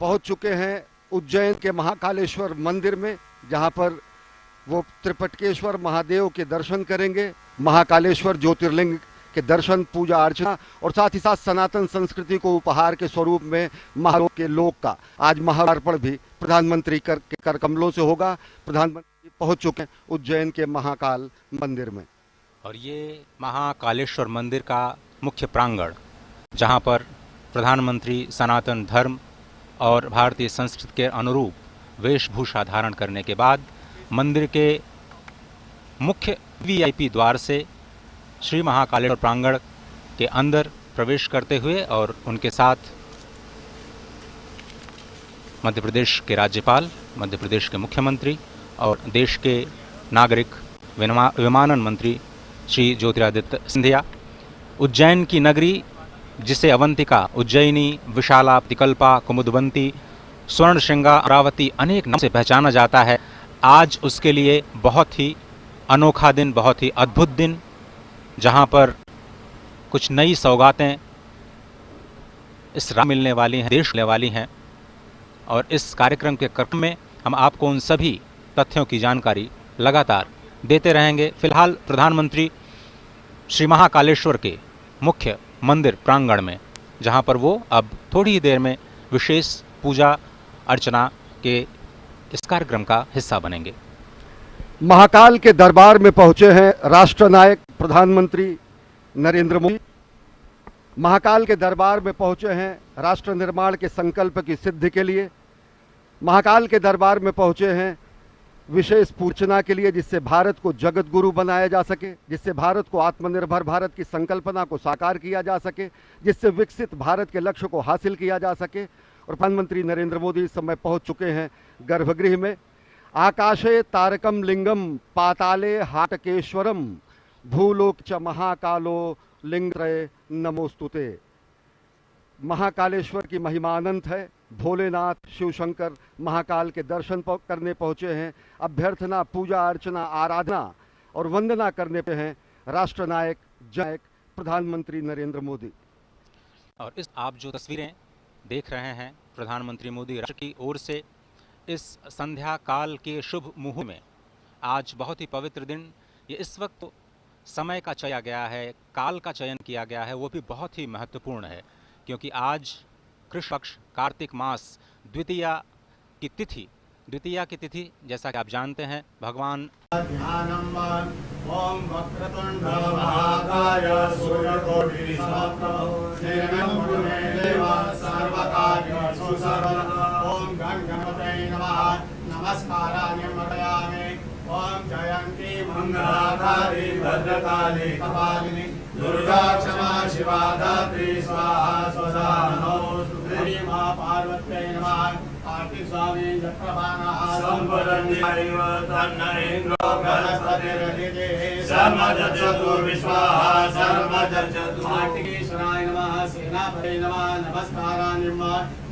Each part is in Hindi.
पहुंच चुके हैं उज्जैन के महाकालेश्वर मंदिर में, जहां पर वो त्रिपटकेश्वर महादेव के दर्शन करेंगे, महाकालेश्वर ज्योतिर्लिंग के दर्शन, पूजा अर्चना और साथ ही साथ सनातन संस्कृति को उपहार के स्वरूप में महालोक के लोक का आज महाअर्पण भी प्रधानमंत्री के कर कमलों से होगा। प्रधानमंत्री पहुंच चुके हैं उज्जैन के महाकाल मंदिर में। और ये महाकालेश्वर मंदिर का मुख्य प्रांगण, जहां पर प्रधानमंत्री सनातन धर्म और भारतीय संस्कृति के अनुरूप वेशभूषा धारण करने के बाद मंदिर के मुख्य वीआईपी द्वार से श्री महाकालेश्वर प्रांगण के अंदर प्रवेश करते हुए और उनके साथ मध्य प्रदेश के राज्यपाल, मध्य प्रदेश के मुख्यमंत्री और देश के नागरिक विमानन मंत्री श्री ज्योतिरादित्य सिंधिया, उज्जैन की नगरी जिसे अवंतिका, उज्जैनी, विशाला, तिकल्पा, कुमुदवंती, स्वर्णशृंगा, अमरावती अनेक नाम से पहचाना जाता है, आज उसके लिए बहुत ही अनोखा दिन, बहुत ही अद्भुत दिन, जहां पर कुछ नई सौगातें इस राह मिलने वाली हैं, देश मिलने वाली हैं। और इस कार्यक्रम के क्रम में हम आपको उन सभी तथ्यों की जानकारी लगातार देते रहेंगे। फिलहाल प्रधानमंत्री श्री महाकालेश्वर के मुख्य मंदिर प्रांगण में, जहां पर वो अब थोड़ी ही देर में विशेष पूजा अर्चना के इस कार्यक्रम का हिस्सा बनेंगे। महाकाल के दरबार में पहुंचे हैं राष्ट्र नायक प्रधानमंत्री नरेंद्र मोदी। महाकाल के दरबार में पहुंचे हैं राष्ट्र निर्माण के संकल्प की सिद्धि के लिए। महाकाल के दरबार में पहुंचे हैं विशेष पूर्चना के लिए, जिससे भारत को जगत गुरु बनाया जा सके, जिससे भारत को आत्मनिर्भर भारत की संकल्पना को साकार किया जा सके, जिससे विकसित भारत के लक्ष्य को हासिल किया जा सके। और प्रधानमंत्री नरेंद्र मोदी इस समय पहुंच चुके हैं गर्भगृह में। आकाशे तारकम लिंगम पाताले हाटकेश्वरम भूलोक च महाकालो लिंगत्रय नमोस्तुते। महाकालेश्वर की महिमा अनंत है। भोलेनाथ शिव शंकर महाकाल के दर्शन करने पहुंचे हैं। अभ्यर्थना, पूजा अर्चना, आराधना और वंदना करने पे हैं राष्ट्र नायक जननायक प्रधानमंत्री नरेंद्र मोदी। और इस आप जो तस्वीरें देख रहे हैं प्रधानमंत्री मोदी राष्ट्र की ओर से इस संध्या काल के शुभ मुहूर्त में, आज बहुत ही पवित्र दिन, ये इस वक्त समय का चया गया है, काल का चयन किया गया है, वो भी बहुत ही महत्वपूर्ण है, क्योंकि आज कृष्ण पक्ष कार्तिक मास द्वितीया की तिथि, जैसा कि आप जानते हैं, भगवान ओम वक्रतुंड महाकाय सूर्यकोटि समप्रभ निर्विघ्नं कुरु मे देव सर्वकार्येषु सर्वदा। ओम गणपतये नमः। नमस्काराणि समर्पयामि। ओम जयंती मंगलाकाली भद्रकाली कपालिनी दुर्गा क्षमा शिवा धात्री स्वाहा स्वधा नमोस्तुते। मां पार्वत्यै नमः। कार्तिक स्वामी चक्रपाणः संवदन्यायैव तन्नरेन्द्रो बृहस्पतिर्दिते समजजतु विश्वाः सर्वजजतु। कार्तिकेश्वराय नमः। सेनापतये नमः। नमस्काराणि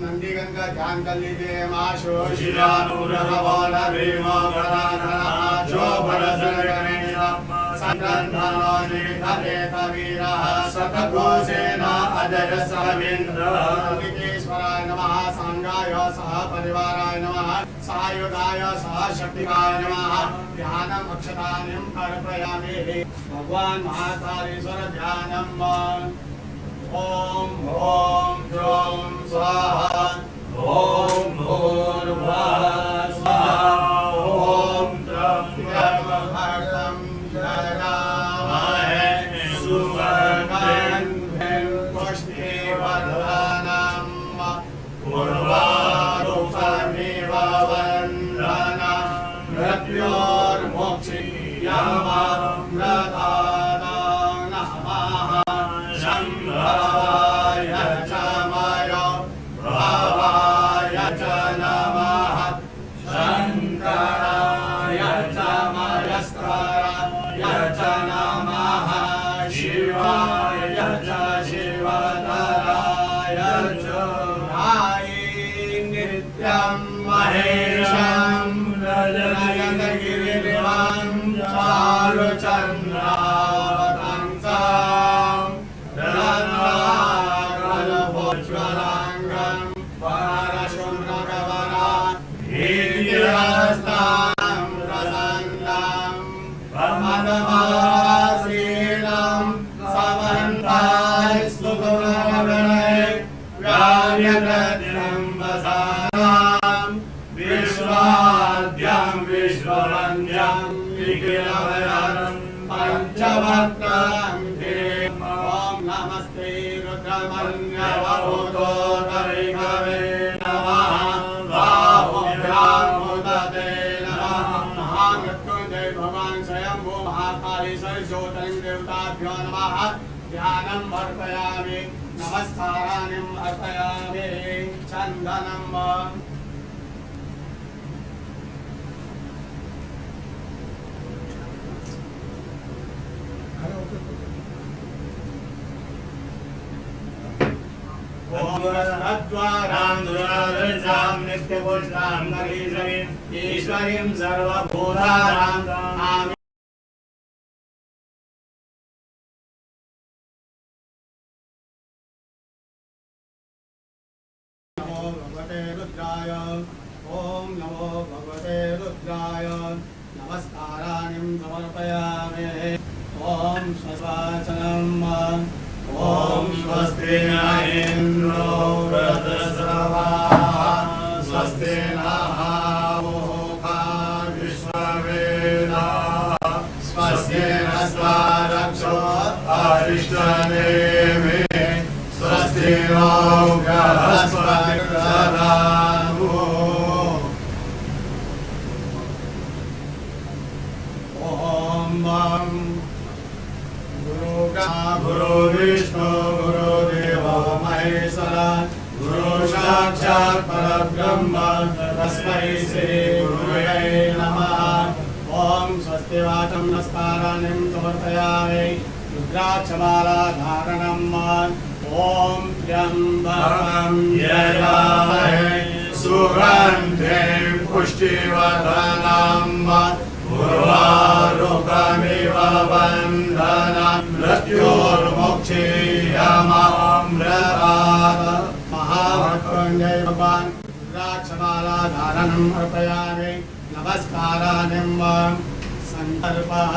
नंदीगंगा ध्यानकल्लिते माशो शिरानुरवो नभीमो गणाधरः शोभरसनगणेन संगन्धनो निधरेत वीरः शतघोषेण अजय सविन्द्रः। कार्तिकेश्वराय नमः। सांगाय सह परिवाराय नमः। सायुधाय सह शक्तिकाय नमः। ध्यानम् अक्षतानि अर्पयामि। भगवान महाकालेश्वर ध्यानम्। ओम ओम द्रौं स्वाहा। ओम भूर्भुवः स्वाहा। ओम द्रव्यमहर्षं जगामहे सुवर्णं पुष्टिवर्धनम् पूर्वारुकमिव वन्दनं मृत्योर्मुक्षीयममृतानां नमः। शम्भवाय च मयो भवाय च नमः। शङ्कराय च मयस्कराय च नमः। शिवाय च शिवतराय च नित्यं महेशं रजनयनगिरिनिवां चारुचन्द्रावतंसं रत्नाकरभूज्वलाङ्गं परशुरामं वसानाम् विश्वाद्यं विश्ववन्द्यं निखिलभयं पञ्चवक्त्रं ॐ नमस्ते रुद्रमन्यवभूतो कविकवे नमः बाहुभ्यां मुदते नमः महामृत्युञ्जय भगवान् स्वयंभू महाकालेश्वर ज्योतिर्लिङ्ग देवताभ्यो नमः ध्यानम् अर्पयामि नमस्काराणिम् अर्पयामि चन्दनम् द्वारां नित्यपुष्टां करीश्वरीं ईश्वरीं सर्वभूतानां नमो भगवते रुद्राय ओम नमो भगवते रुद्राय नमस्काराणिं समर्पयामि ओम स्वस्वाचनम् ओम स्वस्ति न इंद्रो वृद्धश्रवाः स्वस्ति नः पूषा विश्ववेदाः स्वस्ति नस्तारक्षो अरिष्टनेमिः स्वस्ति नो बृहस्पतिर्दधातु ओम गुरु विष्णु गुरुदेवो महेश्वर गुरु साक्षात् परब्रह्म तस्मै श्री गुरुवे नमः ओम स्वस्ति वाचं नमस्काराणिं समर्पयामि रुद्राक्षमाला धारणम् ओम त्र्यम्बकं यजामहे सुगन्धिं पुष्टिवर्धनम् उर्वारुकमिव बन्धनं मृत्योर्मुक्षीयमामृतात् महामृत्युञ्जय भगवान् रुद्राक्षमाला धारणम् अर्पयामि नमस्काराणिं सङ्कल्पः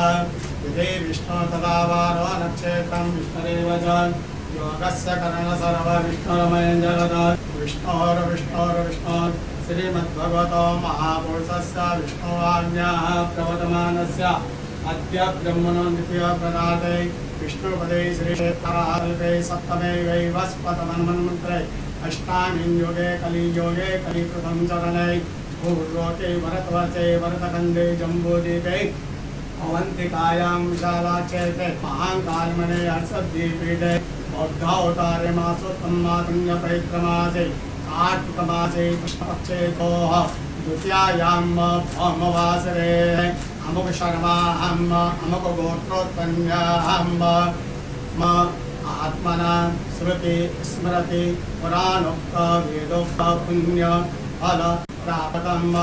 विधि विष्णु तदा वारो नक्षत्रं विष्णुरेव च योगस्य करण सर्व विष्णुरमयं जगत् विष्णोर्विष्णोर्विष्णोर् श्रीमद्भगवतो महापुरुषस्य विष्णुवाज्ञाः प्रवर्तमानस्य अद्य ब्रह्मणो द्वितीयप्रदाते विष्णुपदे श्रीक्षेत्राल्पे सप्तमे वैवस्पतमन्वन्मन्त्रे अष्टामीं योगे कलियोगे कलिकृतं चरणे भूलोके भरतवर्षे भरतखण्डे जम्बूद्वीपे अवन्तिकायां विशालाक्षेत्रे महाकालमणे हर्षद्वीपीठे बौद्धावतारे मासोत्तमातुल्यपैत्रमासे कार्तिकमासे कृष्णपक्षे द्वितीयायां भौमवासरे अमुक शर्माहम् अमुक गोत्रोत्पन्नाहम् आत्मना श्रुति स्मृति पुराणोक्त वेदोक्त पुण्य फल प्राप्तम्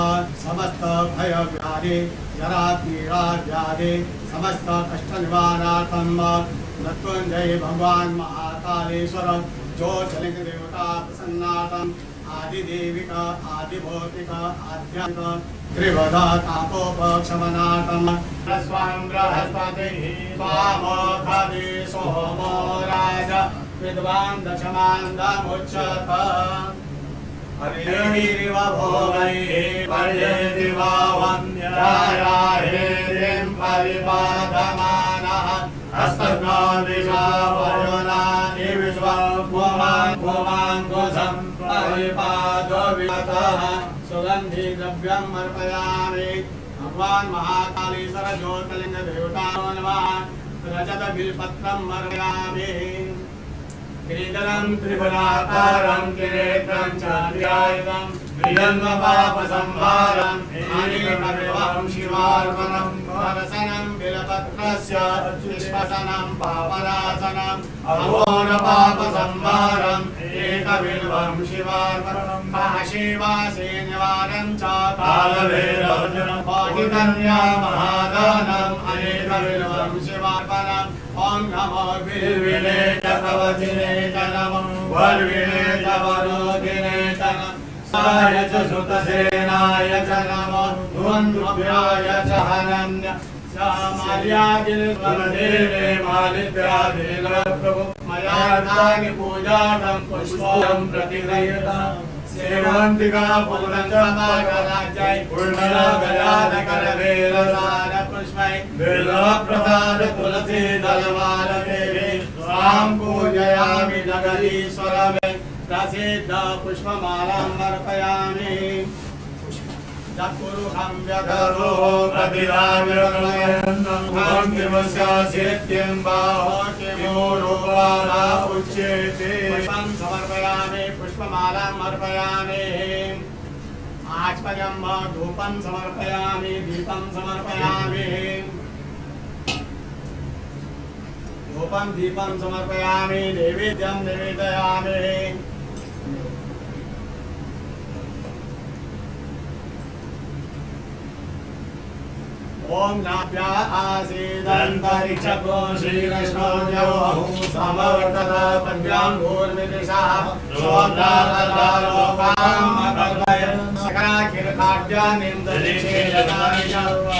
समस्त भय व्याधि जरा पीड़ा व्याधि समस्त कष्ट निवारणार्थम् मृत्युंजय भगवान् महाकालेश्वर ज्योतिर्लिंग देवता प्रसन्नार्थम् आदिदेविका आदिभौतिका आध्यात्मिक त्रिवधा तापोपशमनार्थम् स्वयं बृहस्पतिः स्वामोऽधि सोमो राज विद्वान् दशमान्दमुच्यत हरिरिव भोगैः पर्येति वा वन्द्यायाहेतिं परिपादमानः हस्तघ्नो दिशा वरुणानि विश्वभुवाङ्कुशं परिपादो विगतः सुगन्धि द्रव्यम् अर्पयामि भगवान् महाकालेश्वर ज्योतिर्लिंग देवतायो नमः रजत बिल्पत्रम् अर्पयामि किरीटं त्रिभुजाकारं किरीटं चार्यायुधं प्रियङ्गपापसंहारं आनीकमेवं शिवार्पणं वरसनं बिलपत्रस्य विश्वसनं पापनाशनम् अघोरपापसंहारम् एकबिल्वं शिवार्पणं काशीवासे निवारणं च कालभैरवं पाठितन्या महादानम् अनेकबिल्वं शिवार्पणम् ओम नमो बिल्विने च कवचिने च नमो वर्विने च वरोधिने च नमो साय च सुतसेनाय च नमो ध्वन्द्वभ्याय च हनन्य माल्यागिरिदेवे मालिद्यादेव प्रभु मया पूजां पुष्पं प्रतिगृह्यताम् सेवंतिका पूर्णचंद्रराजय पूर्णगजानकरवेलसार पुष्पै बिल्वप्रसाद तुलसी दलमालदेवे स्वां पूजयामि जगदीश्वरवे प्रसिद्ध पुष्पमालां अर्पयामि चतुर्हं व्यधरो प्रतिदाव्यमयन्नं किमस्यासित्यं बाहो किमो रूपाणा उच्यते पुष्पं समर्पयामि पुष्पमालां अर्पयामि आचमनं धूपं समर्पयामि दीपं समर्पयामि धूपं दीपं समर्पयामि नैवेद्यं निवेदयामि ओम नाभ्या आसीदन्तरिक्षको श्रीकृष्णो जयो समवर्तत पद्याङ्गोर्मिदृशः शोधालोकामकल्पय सकलाखिलखाद्यानिन्दलिशेषदानि च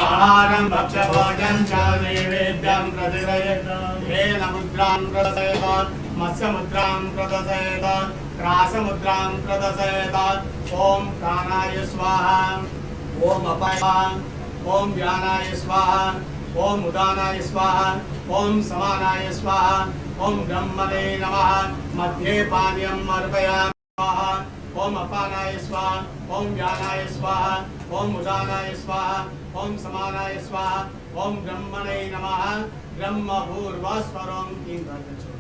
आहारं भक्ष्यभोजनं च नैवेद्यं प्रतिदयेत् येन मुद्रां प्रदर्शयेत् मत्स्यमुद्रां प्रदर्शयेत् क्रासमुद्रां प्रदर्शयेत् ओम प्राणाय स्वाहा ओम अपाय ओम ज्ञानाय स्वाहा ओम उदानाय स्वाहा ओम समानाय स्वाहा ओम ब्रह्मणे नमः मध्ये पानीयम् अर्पयामि स्वाहा ओम अपानाय स्वाहा ओम ज्ञानाय स्वाहा ओम उदानाय स्वाहा ओम समानाय स्वाहा ओम ब्रह्मणे नमः ब्रह्मभूर्वस्वरं किंकर्तचो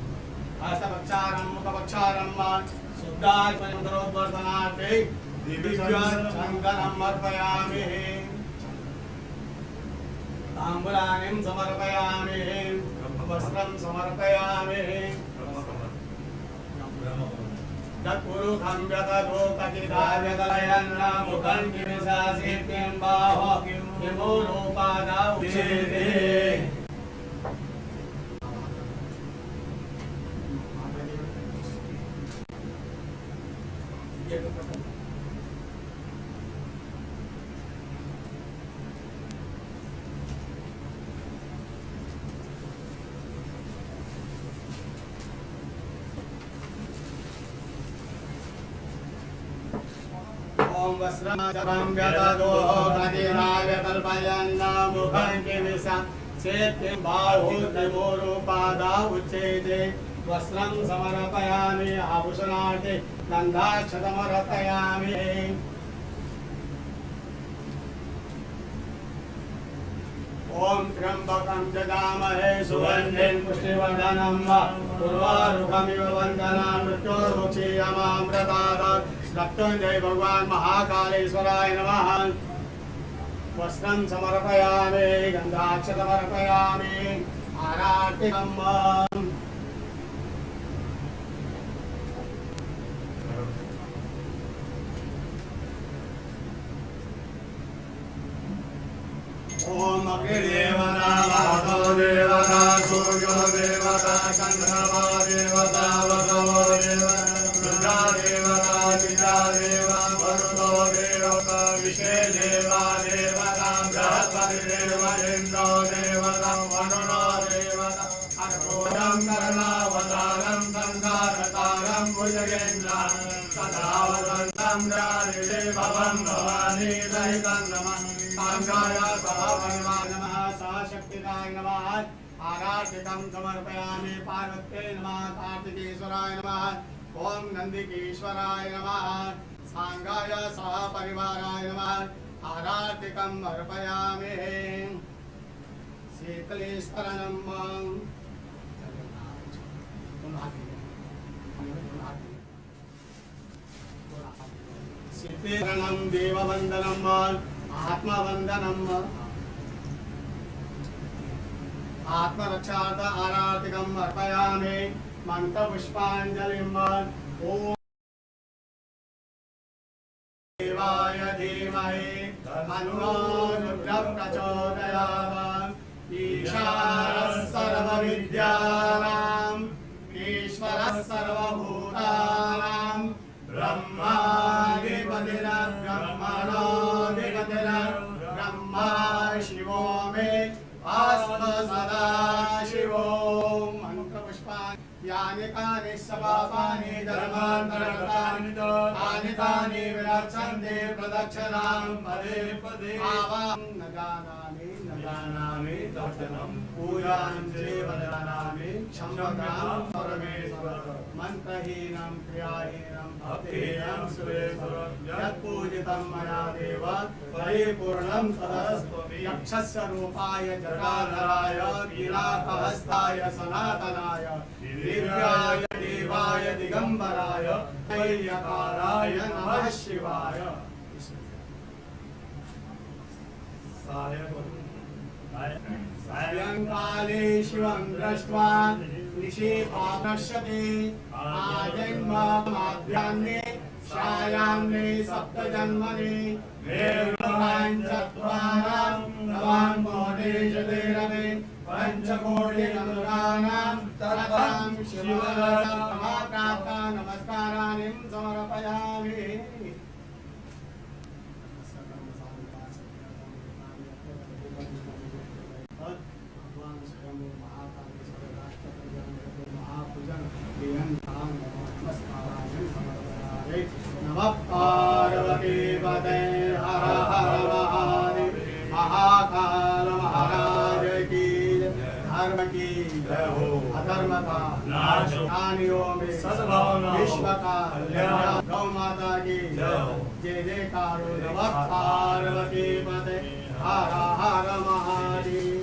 हस्तपक्षारं मुखपक्षारं शुद्धात्मनोद्वर्तनार्थे दिव्यचन्दनम् अर्पयामि ताम्बूलानिं समर्पयामि वस्त्रं समर्पयामि तत्पुरुषं व्यततो कथिताव्यतलयन्न मुखं किमिशासित्यं बाहो किमो रूपादा उच्यते ओम वस्त्रं व्यततो कथिताव्यतल्पयन्न मुखं किमिशासित्यं बाहो किमो रूपादा उच्यते वस्त्रं समर्पयामि आभूषणार्थे गन्धाक्षतमर्पयामि ओम त्र्यंबकं यजामहे सुगन्धिं पुष्टिवर्धनं उर्वारुकमिव वन्दनां मृत्योर्मुक्षीयमामृतात् मृत्युंजय भगवान महाकालेश्वराय नमः वस्त्रं समर्पयामि गन्धाक्षतमर्पयामि आरातिकम् ओम अग्निदेवता वातो देवता सूर्यो देवता चंद्रमा देवता वसवो देवता रुद्रा देवता चिता देवा वरुणो देवता विषे देवा देवता बृहस्पति देव इंद्रो देवता वरुणो देवता अर्घोषं कर्णावतारं संघारतारं भुजगेन्द्रं सदा वसन्तं राधे भवं भवानी सहितं नमः सांगाय सभापरिवार नमः सहशक्तिदाय नमः आराधिकं समर्पयामि पार्वत्यै नमः कार्तिकेश्वराय नमः ओम नंदिकेश्वराय नमः सांगाय सभापरिवाराय नमः आराधिकं अर्पयामि शीतलेश्वरं शीतलेश्वरं देववन्दनं आत्मवन्दनम् आत्मरक्षार्थ आराधिकम् अर्पयामि मन्त्रपुष्पाञ्जलिम् ओम देवाय धीमहि तन्नो रुद्रः प्रचोदयात् ईशानः सर्वविद्यानां ईश्वरः सर्वभूतानां ब्रह्मा शिवो मे आस्म सदा शिवो मंत्रपुष्पाणि यानि कानि पापानि धर्मान्तरकृतानि तानि तानि विरक्षन्ते प्रदक्षिणां पदे पदे आवां न जानामि दर्शनं पूजां चैव जानामि क्षम्यतां परमेश्वर मन्त्रहीनं क्रियाहीनं भक्तिहीनं सुरेश्वर यत्पूजितं मया देव परिपूर्णं तदस्तु यक्षस्य रूपाय जटाधराय कीलाकहस्ताय सनातनाय दिव्याय देवाय दिगंबराय दैयकाराय नमः शिवाय सायंकाले शिवं दृष्ट्वा निशीथानश्यते आजन्माद्यान्ने छायान्ने सप्तजन्मने चत्वारां नवान् कोटिशतेरवे पंचकोटिनमस्काराणां ततां शिवमाप्राप्ता नमस्काराणि समर्पयामि। नमः पार्वती पते हर हर महादेव महाकाल महाराज की धर्म की जय हो अधर्म का नाश प्राणियों में सद्भावना विश्व का कल्याण गौ माता की जय हो जय जयकार नमः पार्वती पते हर हर महादेव।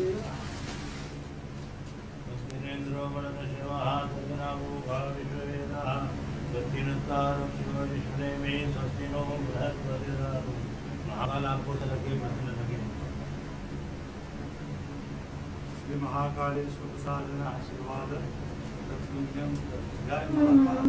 श्री महाकालेश्वर साधन आशीर्वाद तत्पुण्यम जय महाकाल।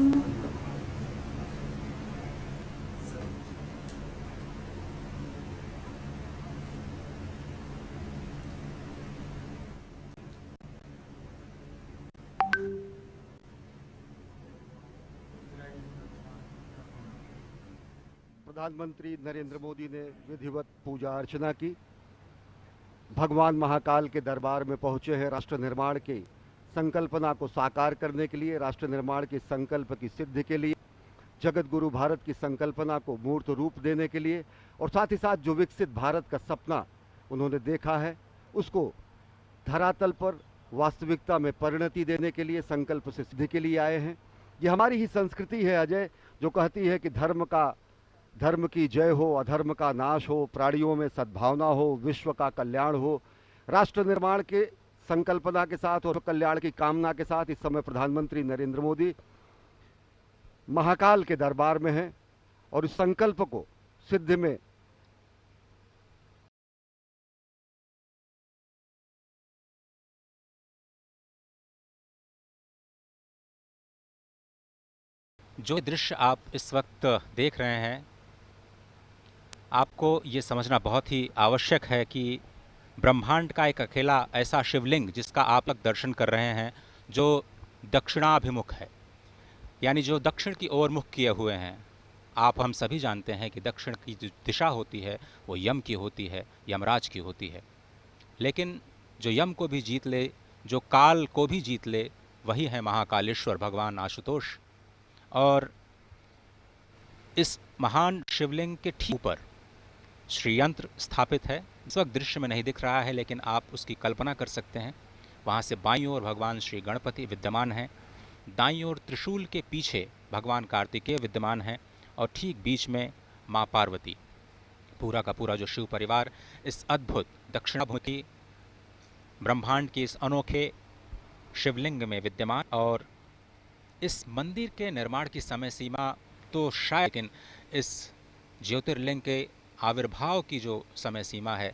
प्रधानमंत्री नरेंद्र मोदी ने विधिवत पूजा अर्चना की। भगवान महाकाल के दरबार में पहुंचे हैं राष्ट्र निर्माण की संकल्पना को साकार करने के लिए, राष्ट्र निर्माण के संकल्प की सिद्धि के लिए, जगत गुरु भारत की संकल्पना को मूर्त रूप देने के लिए और साथ ही साथ जो विकसित भारत का सपना उन्होंने देखा है उसको धरातल पर वास्तविकता में परिणति देने के लिए, संकल्प से सिद्धि के लिए आए हैं। ये हमारी ही संस्कृति है अजय, जो कहती है कि धर्म की जय हो, अधर्म का नाश हो, प्राणियों में सद्भावना हो, विश्व का कल्याण हो। राष्ट्र निर्माण के संकल्पना के साथ और कल्याण की कामना के साथ इस समय प्रधानमंत्री नरेंद्र मोदी महाकाल के दरबार में हैं और इस संकल्प को सिद्धि में जो दृश्य आप इस वक्त देख रहे हैं, आपको ये समझना बहुत ही आवश्यक है कि ब्रह्मांड का एक अकेला ऐसा शिवलिंग जिसका आप लोग दर्शन कर रहे हैं, जो दक्षिणाभिमुख है, यानी जो दक्षिण की ओर मुख किए हुए हैं। हम सभी जानते हैं कि दक्षिण की जो दिशा होती है वो यम की होती है, यमराज की होती है। लेकिन जो यम को भी जीत ले, जो काल को भी जीत ले, वही है महाकालेश्वर भगवान आशुतोष। और इस महान शिवलिंग के ठीक ऊपर श्रीयंत्र स्थापित है। इस वक्त दृश्य में नहीं दिख रहा है, लेकिन आप उसकी कल्पना कर सकते हैं। वहाँ से बाईं ओर भगवान श्री गणपति विद्यमान हैं, दाईं ओर त्रिशूल के पीछे भगवान कार्तिकेय विद्यमान हैं और ठीक बीच में माँ पार्वती। पूरा का पूरा जो शिव परिवार इस अद्भुत दक्षिणाभिमुखी ब्रह्मांड के इस अनोखे शिवलिंग में विद्यमान। और इस मंदिर के निर्माण की समय सीमा तो शायद, लेकिन इस ज्योतिर्लिंग के आविर्भाव की जो समय सीमा है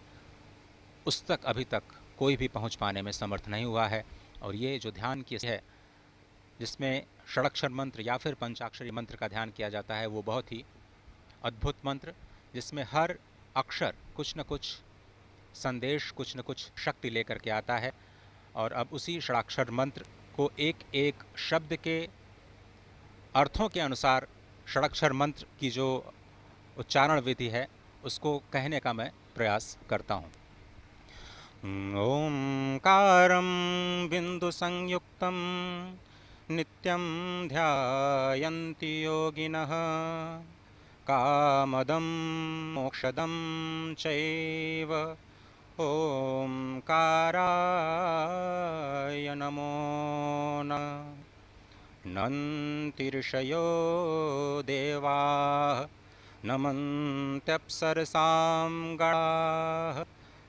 उस तक अभी तक कोई भी पहुंच पाने में समर्थ नहीं हुआ है। और ये जो ध्यान की है, जिसमें षडाक्षर मंत्र या फिर पंचाक्षरी मंत्र का ध्यान किया जाता है, वो बहुत ही अद्भुत मंत्र, जिसमें हर अक्षर कुछ न कुछ संदेश, कुछ न कुछ शक्ति लेकर के आता है। और अब उसी षडाक्षर मंत्र को एक एक शब्द के अर्थों के अनुसार षडाक्षर मंत्र की जो उच्चारण विधि है उसको कहने का मैं प्रयास करता हूँ। ओंकारं बिंदु संयुक्तं नित्यं ध्यायन्ति योगिनः कामदं मोक्षदं चैव ओंकाराय नमो नमः। नन्तिर्षयो देवाः नमन्त्यप्सरसां गणाः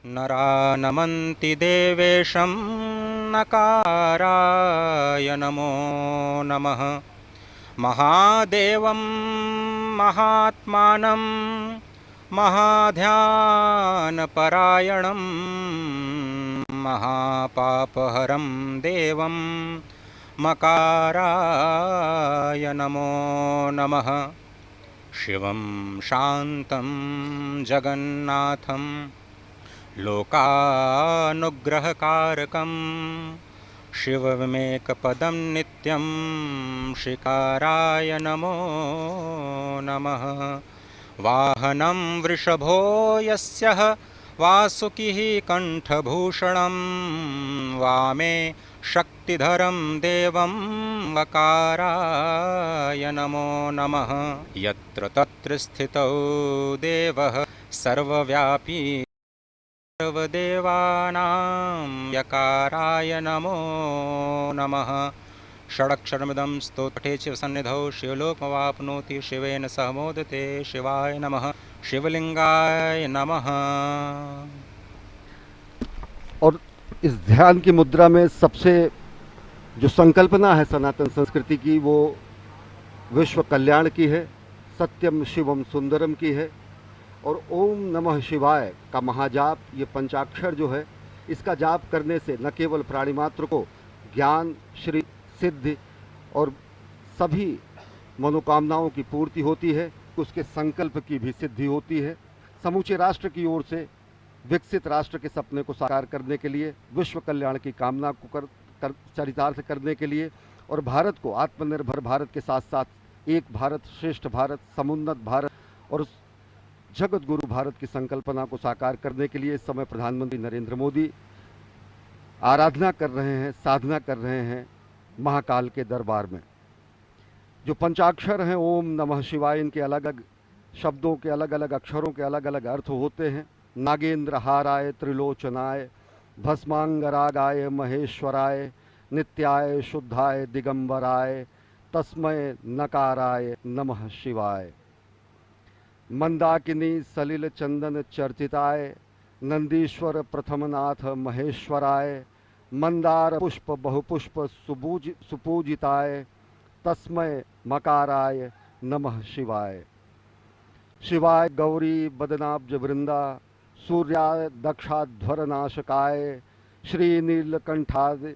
नरा नमन्ति देवेशं नकाराय नमो नमः। महादेवं महात्मानं महाध्यानपरायणं महापापहरं देवं मकाराय नमो नमः। शिवं शान्तं जगन्नाथं लोकानुग्रहकारकं शिवमेकपदं नित्यं शिकाराय नमो नमः। वाहनं वृषभो यस्यः वासुकिः कंठभूषणं वामे शक्तिधरं देवं वकाराय नमो नमः। यत्र तत्र स्थितौ देवः सर्वव्यापी सर्वदेवानां यकाराय नमो नमः। षडक्षरमिदं स्तोत्रे शिवसन्निधौ शिवलोकमवाप्नोति शिवेन सह मोदते शिवाय नमः। शिवलिंगाय नमः। और इस ध्यान की मुद्रा में सबसे जो संकल्पना है सनातन संस्कृति की, वो विश्व कल्याण की है, सत्यम शिवम सुंदरम की है। और ओम नमः शिवाय का महाजाप, ये पंचाक्षर जो है, इसका जाप करने से न केवल प्राणी मात्र को ज्ञान, श्री, सिद्धि और सभी मनोकामनाओं की पूर्ति होती है, उसके संकल्प की भी सिद्धि होती है। समूचे राष्ट्र की ओर से विकसित राष्ट्र के सपने को साकार करने के लिए, विश्व कल्याण की कामना को चरितार्थ करने के लिए और भारत को आत्मनिर्भर भारत के साथ साथ एक भारत श्रेष्ठ भारत, समुन्नत भारत और जगत गुरु भारत की संकल्पना को साकार करने के लिए इस समय प्रधानमंत्री नरेंद्र मोदी आराधना कर रहे हैं, साधना कर रहे हैं महाकाल के दरबार में। जो पंचाक्षर हैं ओम नमः शिवाय, इनके अलग अलग शब्दों के अलग अलग अक्षरों के अलग अलग अर्थ होते हैं। नागेंद्र हाराय त्रिलोचनाय भस्मांगरागाय महेश्वराय नित्याय शुद्धाय दिगंबराय तस्मय नकाराय नमः शिवाय। मंदाकिनी सलिल चंदन चर्चिताय नंदीश्वर प्रथमनाथ महेश्वराय मंदार पुष्प बहुपुष्प सुपूजिताय तस्मय मकाराय नमः शिवाय। शिवाय गौरी बदनाब्ज वृंदा सूर्याय दक्षाध्वर नाशकाय श्रीनीलकंठाय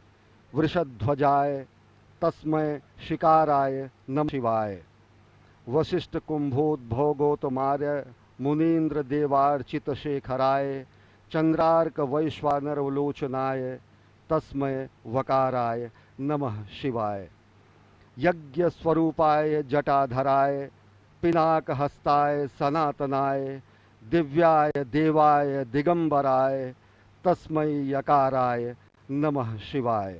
वृषध्वजाय तस्मय शिकाराय नमः शिवाय। वशिष्ठ कुंभोद्भोगोतमार्य मुनीन्द्र देवार्चित शेखराय चंद्रार्क वैश्वानरवलोचनाय तस्मय वकाराय नमः शिवाय। यज्ञ स्वरूपाय जटाधराय पिनाक हस्ताय सनातनाय दिव्याय देवाय दिगंबराय तस्मै यकाराय नमः शिवाय।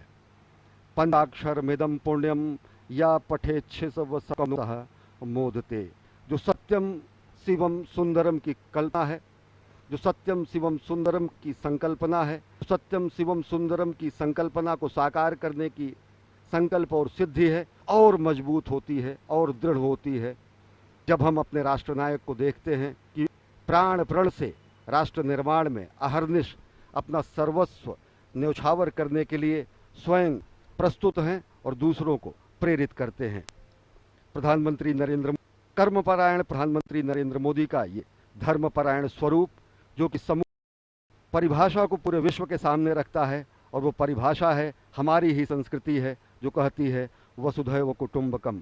पंचाक्षरमिदं पुण्यम या पठेच्छिसवसकनुतः मोदते। जो सत्यम शिवम सुंदरम की कल्पना है, जो सत्यम शिवम सुंदरम की संकल्पना है, सत्यम शिवम सुंदरम की संकल्पना को साकार करने की संकल्प और सिद्धि है, और मजबूत होती है और दृढ़ होती है जब हम अपने राष्ट्रनायक को देखते हैं कि प्राण प्रण से राष्ट्र निर्माण में अहर्निश अपना सर्वस्व न्यौछावर करने के लिए स्वयं प्रस्तुत हैं और दूसरों को प्रेरित करते हैं। कर्मपरायण प्रधानमंत्री नरेंद्र मोदी का ये धर्मपरायण स्वरूप, जो कि समूह परिभाषा को पूरे विश्व के सामने रखता है, और वो परिभाषा है हमारी ही संस्कृति है जो कहती है वसुधैव कुटुंबकम।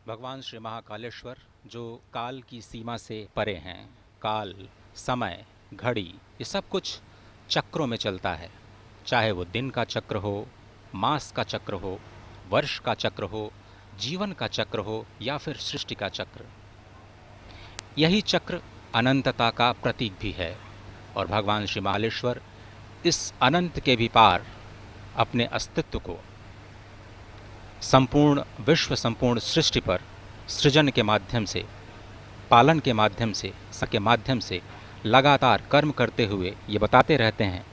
भगवान श्री महाकालेश्वर जो काल की सीमा से परे हैं, काल, समय, घड़ी, ये सब कुछ चक्रों में चलता है। चाहे वो दिन का चक्र हो, मास का चक्र हो, वर्ष का चक्र हो, जीवन का चक्र हो या फिर सृष्टि का चक्र। यही चक्र अनंतता का प्रतीक भी है। और भगवान श्री महाकालेश्वर इस अनंत के भी पार अपने अस्तित्व को संपूर्ण विश्व, संपूर्ण सृष्टि पर सृजन के माध्यम से, पालन के माध्यम से लगातार कर्म करते हुए ये बताते रहते हैं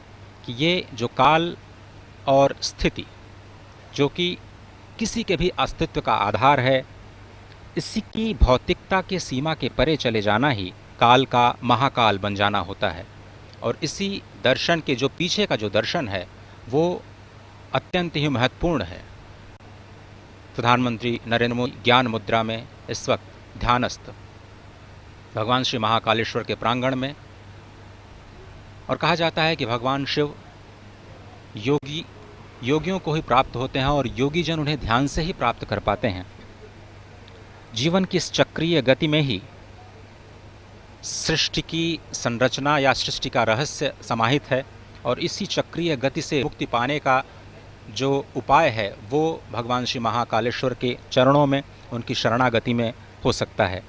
कि ये जो काल और स्थिति, जो कि किसी के भी अस्तित्व का आधार है, इसी की भौतिकता के सीमा के परे चले जाना ही काल का महाकाल बन जाना होता है। और इसी दर्शन के जो पीछे का जो दर्शन है वो अत्यंत ही महत्वपूर्ण है। प्रधानमंत्री नरेंद्र मोदी ज्ञान मुद्रा में इस वक्त ध्यानस्थ भगवान श्री महाकालेश्वर के प्रांगण में, और कहा जाता है कि भगवान शिव योगियों को ही प्राप्त होते हैं और योगी जन उन्हें ध्यान से ही प्राप्त कर पाते हैं। जीवन की इस चक्रीय गति में ही सृष्टि की संरचना या सृष्टि का रहस्य समाहित है, और इसी चक्रीय गति से मुक्ति पाने का जो उपाय है वो भगवान श्री महाकालेश्वर के चरणों में, उनकी शरणागति में हो सकता है।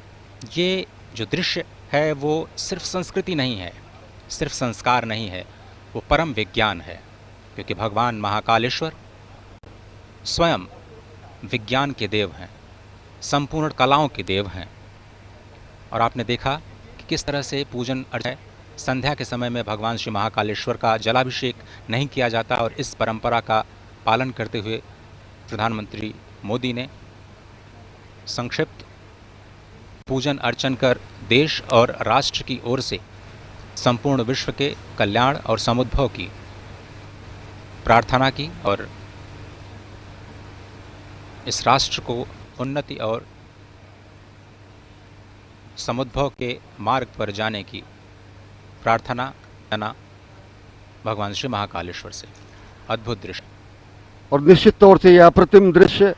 ये जो दृश्य है वो सिर्फ संस्कृति नहीं है, सिर्फ संस्कार नहीं है, वो परम विज्ञान है, क्योंकि भगवान महाकालेश्वर स्वयं विज्ञान के देव हैं, संपूर्ण कलाओं के देव हैं। और आपने देखा कि किस तरह से पूजन अर्चना, संध्या के समय में भगवान श्री महाकालेश्वर का जलाभिषेक नहीं किया जाता, और इस परंपरा का पालन करते हुए प्रधानमंत्री मोदी ने संक्षिप्त पूजन अर्चन कर देश और राष्ट्र की ओर से संपूर्ण विश्व के कल्याण और समुद्भव की प्रार्थना की, और इस राष्ट्र को उन्नति और समुद्भव के मार्ग पर जाने की प्रार्थना करना भगवान श्री महाकालेश्वर से। अद्भुत दृश्य। और निश्चित तौर से यह अप्रतिम दृश्य